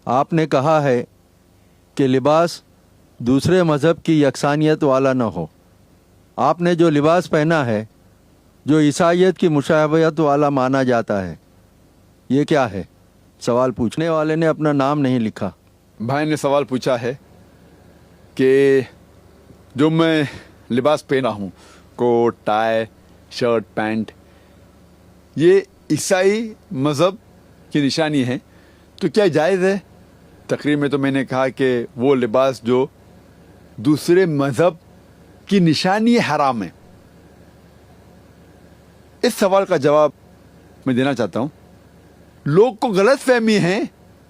آپ نے کہا ہے کہ لباس دوسرے مذہب کی یکسانیت والا نہ ہو. آپ نے جو لباس پہنا ہے جو عیسائیت کی مشابہت والا مانا جاتا ہے، یہ کیا ہے؟ سوال پوچھنے والے نے اپنا نام نہیں لکھا. بھائی نے سوال پوچھا ہے کہ جو میں لباس پہنا ہوں، کوٹ، ٹائی، شرٹ، پینٹ، یہ عیسائی مذہب کی نشانی ہے، تو کیا جائز ہے؟ تقریر میں تو میں نے کہا کہ وہ لباس جو دوسرے مذہب کی نشانی حرام ہے. اس سوال کا جواب میں دینا چاہتا ہوں. لوگ کو غلط فہمی ہے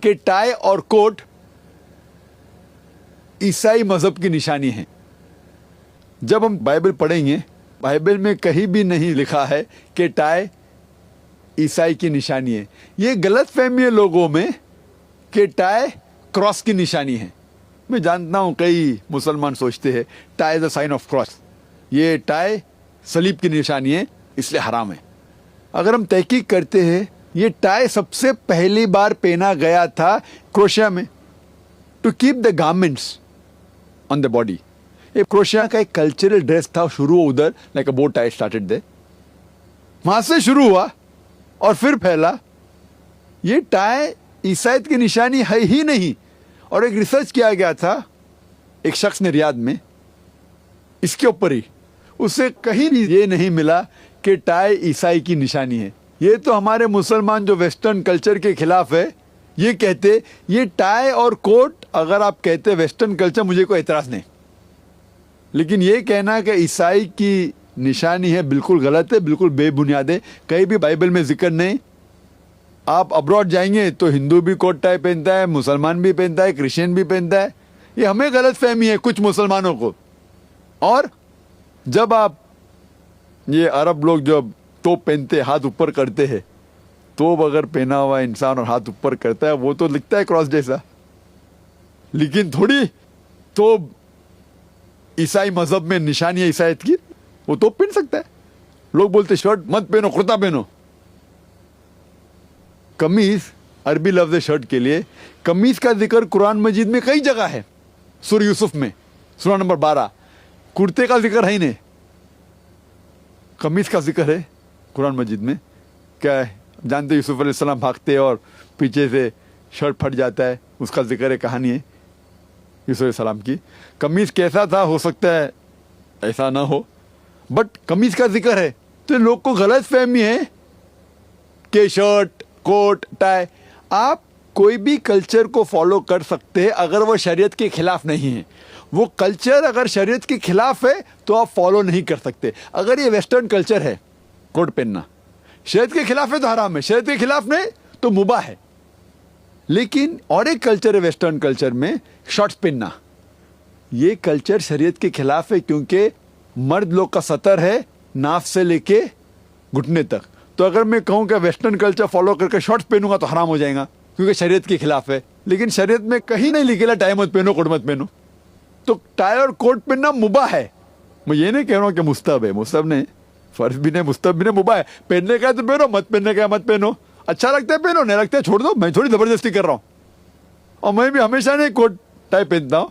کہ ٹائی اور کوٹ عیسائی مذہب کی نشانی ہے. جب ہم بائبل پڑھیں گے، بائبل میں کہیں بھی نہیں لکھا ہے کہ ٹائی عیسائی کی نشانی ہے. یہ غلط فہمی ہے لوگوں میں کہ ٹائی کراس کی نشانی ہے. میں جانتا ہوں کئی مسلمان سوچتے ہیں tie is a sign of cross, یہ ٹائی صلیب کی نشانی ہے، اس لیے حرام ہے. اگر ہم تحقیق کرتے ہیں، یہ ٹائی سب سے پہلی بار پہنا گیا تھا کروشیا میں، to keep the garments on the body. یہ کروشیا کا ایک کلچرل ڈریس تھا، شروع ادھر لائک اے بو ٹائی اسٹارٹڈ دے، وہاں سے شروع ہوا اور پھر پھیلا. یہ ٹائی عیسائیت کی نشانی ہے ہی نہیں. اور ایک ریسرچ کیا گیا تھا ایک شخص نے ریاض میں اس کے اوپر ہی، اسے کہیں بھی یہ نہیں ملا کہ ٹائی عیسائی کی نشانی ہے. یہ تو ہمارے مسلمان جو ویسٹرن کلچر کے خلاف ہے، یہ کہتے یہ ٹائی اور کوٹ اگر آپ کہتے ویسٹرن کلچر، مجھے کوئی اعتراض نہیں، لیکن یہ کہنا کہ عیسائی کی نشانی ہے بالکل غلط ہے، بالکل بے بنیاد ہے. کہیں بھی بائبل میں ذکر نہیں. آپ ابراڈ جائیں گے تو ہندو بھی کوٹ ٹائی پہنتا ہے، مسلمان بھی پہنتا ہے، کرسچین بھی پہنتا ہے. یہ ہمیں غلط فہمی ہے کچھ مسلمانوں کو. اور جب آپ یہ عرب لوگ جب توپ پہنتے، ہاتھ اوپر کرتے ہیں، توپ اگر پہنا ہوا انسان اور ہاتھ اوپر کرتا ہے، وہ تو لگتا ہے کراس جیسا، لیکن تھوڑی توپ عیسائی مذہب میں نشانی ہے عیسائیت کی، وہ توپ پہن سکتا ہے. لوگ بولتے شرٹ مت پہنو، کرتا پہنو. قمیص عربی لفظ ہے شرٹ کے لیے. قمیص کا ذکر قرآن مجید میں کئی جگہ ہے. سورہ یوسف میں سورہ نمبر 12 کرتے کا ذکر ہے ہی نہیں، قمیص کا ذکر ہے قرآن مجید میں. کیا ہے جانتے، یوسف علیہ السلام بھاگتے اور پیچھے سے شرٹ پھٹ جاتا ہے، اس کا ذکر ہے، کہانی ہے یوسف علیہ السلام کی. قمیص کیسا تھا ہو سکتا ہے ایسا نہ ہو، بٹ قمیص کا ذکر ہے. تو لوگ کو غلط فہمی ہے کہ شرٹ، کوٹ، ٹائی. آپ کوئی بھی کلچر کو فالو کر سکتے ہیں اگر وہ شریعت کے خلاف نہیں ہے. وہ کلچر اگر شریعت کے خلاف ہے تو آپ فالو نہیں کر سکتے. اگر یہ ویسٹرن کلچر ہے، کوٹ پہننا شریعت کے خلاف ہے تو حرام ہے، شریعت کے خلاف نہیں تو مباح ہے. لیکن اور ایک کلچر ہے ویسٹرن کلچر میں شارٹس پہننا، یہ کلچر شریعت کے خلاف ہے، کیونکہ مرد لوگ کا سطر ہے ناف سے لے کے گھٹنے تک. تو اگر میں کہوں کہ ویسٹرن کلچر فالو کر کے شارٹس پہنوں گا تو حرام ہو جائے گا، کیونکہ شریعت کے خلاف ہے. لیکن شریعت میں کہیں نہیں لکھے ٹائی مت پہنو، کوٹ مت پہنو. تو ٹائی اور کوٹ پہننا مباح ہے. میں یہ نہیں کہہ رہا ہوں کہ مستحب ہے، مستحب نہیں، فرض بھی نہیں، مستحب بھی نہیں، مباح ہے. پہننے کا ہے تو پہنو، مت پہننے کا ہے مت پہنو. اچھا لگتا ہے پہنو، نہیں لگتا ہے چھوڑ دو. میں تھوڑی زبردستی کر رہا ہوں. اور میں بھی ہمیشہ نہیں کوٹ ٹائی پہنتا ہوں،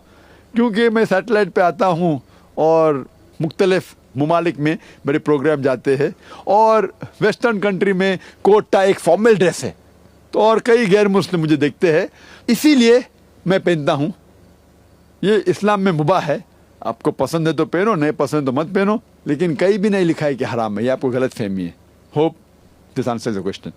کیونکہ میں سیٹلائٹ پہ آتا ہوں اور مختلف ممالک میں میرے پروگرام جاتے ہیں، اور ویسٹرن کنٹری میں کوٹ ٹائی ایک فارمل ڈریس ہے. تو اور کئی غیر مسلم مجھے دیکھتے ہیں، اسی لیے میں پہنتا ہوں. یہ اسلام میں مباح ہے، آپ کو پسند ہے تو پہنو، نہیں پسند تو مت پہنو، لیکن کہیں بھی نہیں لکھا ہے کہ حرام ہے. یہ آپ کو غلط فہمی ہے. Hope this answers the question.